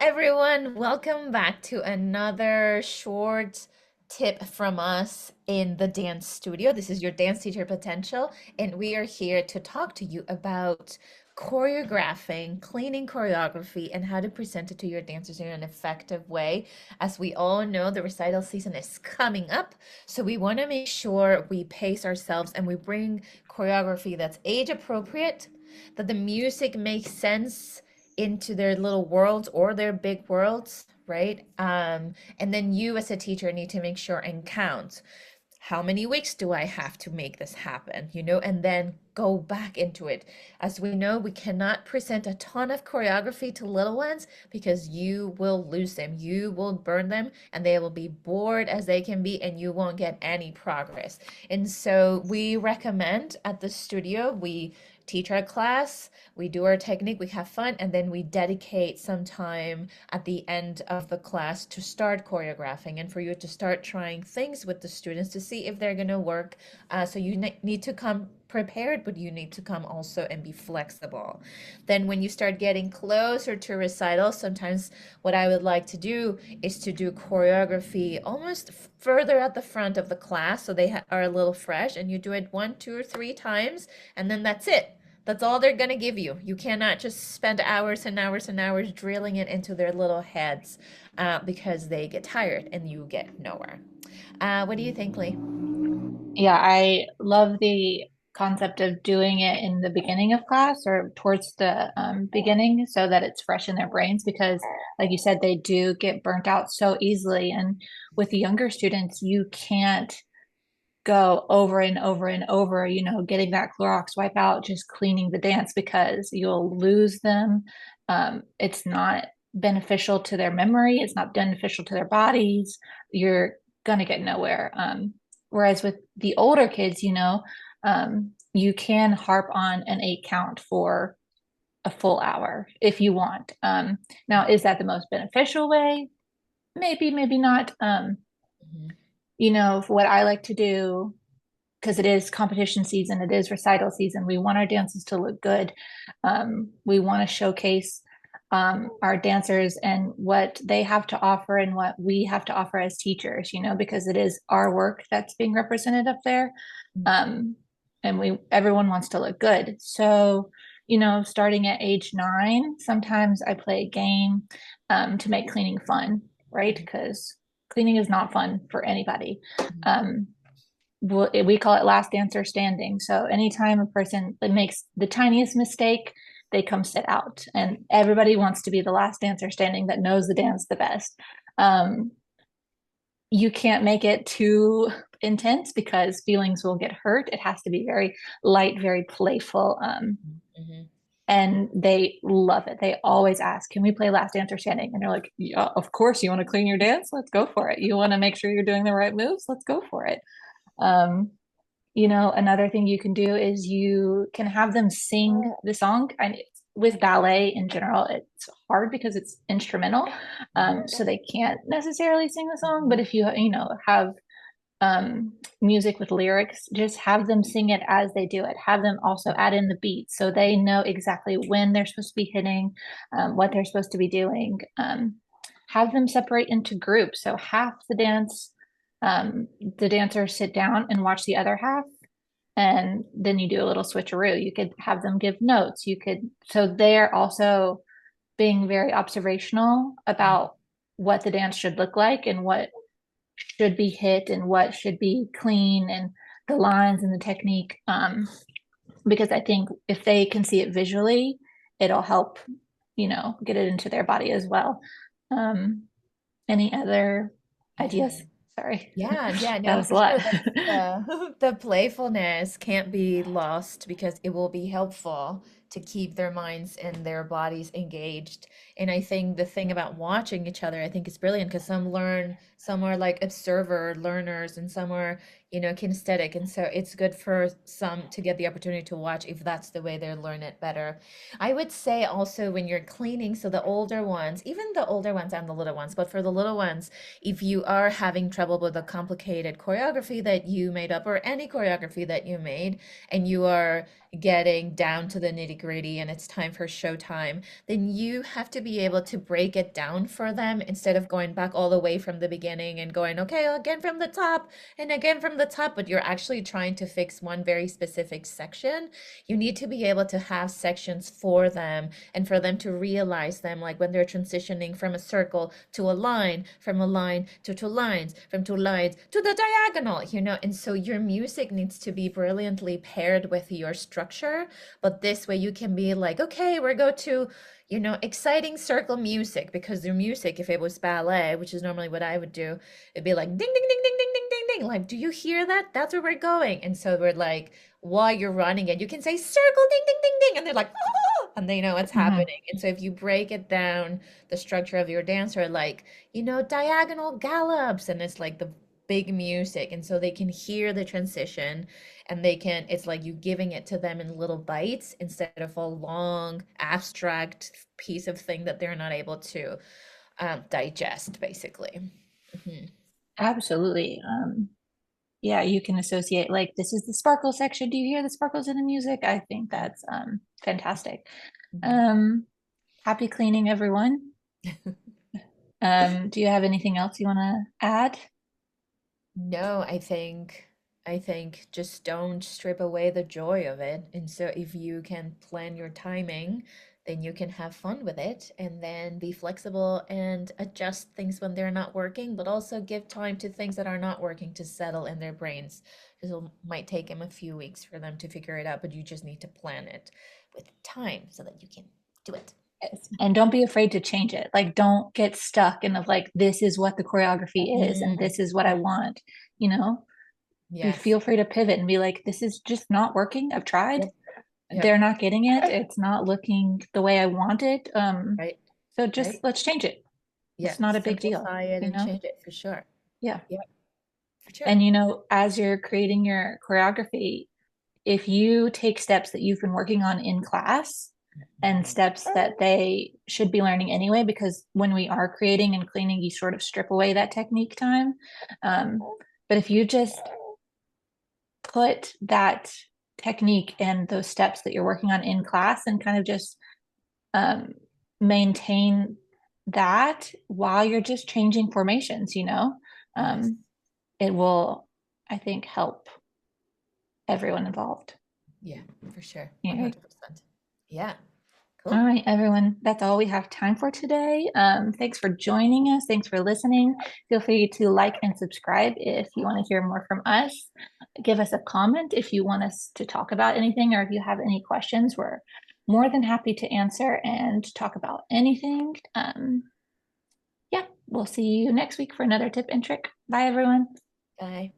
everyone. Welcome back to another short tip from us in the dance studio. This is your dance teacher potential, and we are here to talk to you about choreographing, cleaning choreography, and how to present it to your dancers in an effective way. As we all know, the recital season is coming up, so we want to make sure we pace ourselves and we bring choreography that's age appropriate, that the music makes sense into their little worlds or their big worlds, right? And then you as a teacher need to make sure and count how many weeks do I have to make this happen, and then go back into it. As we know, we cannot present a ton of choreography to little ones because you will lose them, you will burn them, and they will be bored as they can be, and you won't get any progress. And so we recommend at the studio, we teach our class, we do our technique, we have fun, and then we dedicate some time at the end of the class to start choreographing and for you to start trying things with the students to see if they're going to work. So you need to come prepared, but you need to come also and be flexible. Then when you start getting closer to recital, sometimes what I would like to do is to do choreography almost further at the front of the class so they are a little fresh, and you do it one, two, or three times, and then that's it. That's all they're going to give you. You cannot just spend hours and hours and hours drilling it into their little heads because they get tired and you get nowhere. What do you think, Lee? Yeah, I love the concept of doing it in the beginning of class or towards the beginning so that it's fresh in their brains because, like you said, they do get burnt out so easily. And with the younger students, you can't go over and over and over, getting that Clorox wipe out, just cleaning the dance because you'll lose them. It's not beneficial to their memory, it's not beneficial to their bodies. You're going to get nowhere. Whereas with the older kids, you can harp on an 8 count for a full hour if you want. Now, is that the most beneficial way? Maybe, maybe not. Mhm. What I like to do, because it is competition season, it is recital season. We want our dances to look good. We want to showcase our dancers and what they have to offer and what we have to offer as teachers, because it is our work that's being represented up there. Um, and everyone wants to look good. So, starting at age 9, sometimes I play a game to make cleaning fun, right? Because cleaning is not fun for anybody. Um, we call it last dancer standing. So anytime a person makes the tiniest mistake, they come sit out, and everybody wants to be the last dancer standing that knows the dance the best. Um, you can't make it too intense because feelings will get hurt. It has to be very light, very playful. Mhm. And they love it. They always ask, "Can we play Last Dancer Standing?" And they're like, "Yeah, of course. You want to clean your dance? Let's go for it. You want to make sure you're doing the right moves? Let's go for it." Um, Another thing you can do is you can have them sing the song. And with ballet in general, it's hard because it's instrumental, so they can't necessarily sing the song. But if you have music with lyrics, just have them sing it as they do it. Have them also add in the beat so they know exactly when they're supposed to be hitting, what they're supposed to be doing. Have them separate into groups. So half the dancers sit down and watch the other half, and then you do a little switcheroo. You could have them give notes. So they're also being very observational about what the dance should look like and what should be hit and what should be clean and the lines and the technique. Because I think if they can see it visually, it'll help, get it into their body as well. Um, any other Yeah. ideas? Sorry, Yeah, yeah, that no, was a for lot. sure. The playfulness can't be lost because it will be helpful to keep their minds and their bodies engaged. And I think the thing about watching each other, I think is brilliant because some learn, some are like observer learners, and some are, kinesthetic. And so it's good for some to get the opportunity to watch if that's the way they learn it better. I would say also when you're cleaning, so the older ones, even the older ones and the little ones, but for the little ones, if you are having trouble with a complicated choreography that you made up or any choreography that you made and you are getting down to the nitty-gritty and it's time for showtime, then you have to be able to break it down for them instead of going back all the way from the beginning and going, okay, again from the top and again from the top, but you're actually trying to fix one very specific section. You need to be able to have sections for them and for them to realize them, like when they're transitioning from a circle to a line, from a line to two lines, from two lines to the diagonal, and so your music needs to be brilliantly paired with your structure, but this way you can be like, okay, we're go to exciting circle music, because their music, if it was ballet, which is normally what I would do, it'd be like ding ding ding ding ding ding ding ding, like, do you hear that? That's where we're going. And so we're like, while you're running it, you can say circle ding ding ding ding, and they're like, oh, and they know what's Mhm. happening. And so if you break it down, the structure of your dancer, like, diagonal gallops, and it's like the big music, and so they can hear the transition, and it's like you giving it to them in little bites instead of a long abstract piece of thing that they're not able to digest, basically. Mhm. Absolutely. Yeah, you can associate like this is the sparkle section. Do you hear the sparkles in the music? I think that's fantastic. Mhm. Um, Happy cleaning, everyone. Do you have anything else you want to add? No, I think just don't strip away the joy of it. And so if you can plan your timing, then you can have fun with it and then be flexible and adjust things when they're not working, but also give time to things that are not working to settle in their brains. Because it might take them a few weeks for them to figure it out, but you just need to plan it with time so that you can do it. Yes. And don't be afraid to change it. Like, don't get stuck in of like, this is what the choreography is and Mm, this is what I want, you know? You yes. feel free to pivot and be like, this is just not working. I've tried. Yep. Yep. They're not getting it. It's not looking the way I want it. Right. So just Right. let's change it. Yeah. It's not a big deal, Simplify it you and know? change it for sure. Yeah. Yeah, for sure. And as you're creating your choreography, if you take steps that you've been working on in class and steps that they should be learning anyway, because when we are creating and cleaning, you sort of strip away that technique time. Um, but if you just put that technique and those steps that you're working on in class and kind of just um, maintain that while you're just changing formations, Yes. um, it will, I think, help everyone involved. Yeah, for sure. Yeah. 100%. Yeah. All Cool. right, everyone. That's all we have time for today. Thanks for joining us. Thanks for listening. Feel free to like and subscribe if you want to hear more from us. Give us a comment if you want us to talk about anything or if you have any questions. We're more than happy to answer and talk about anything. Yeah, we'll see you next week for another tip and trick. Bye, everyone. Bye.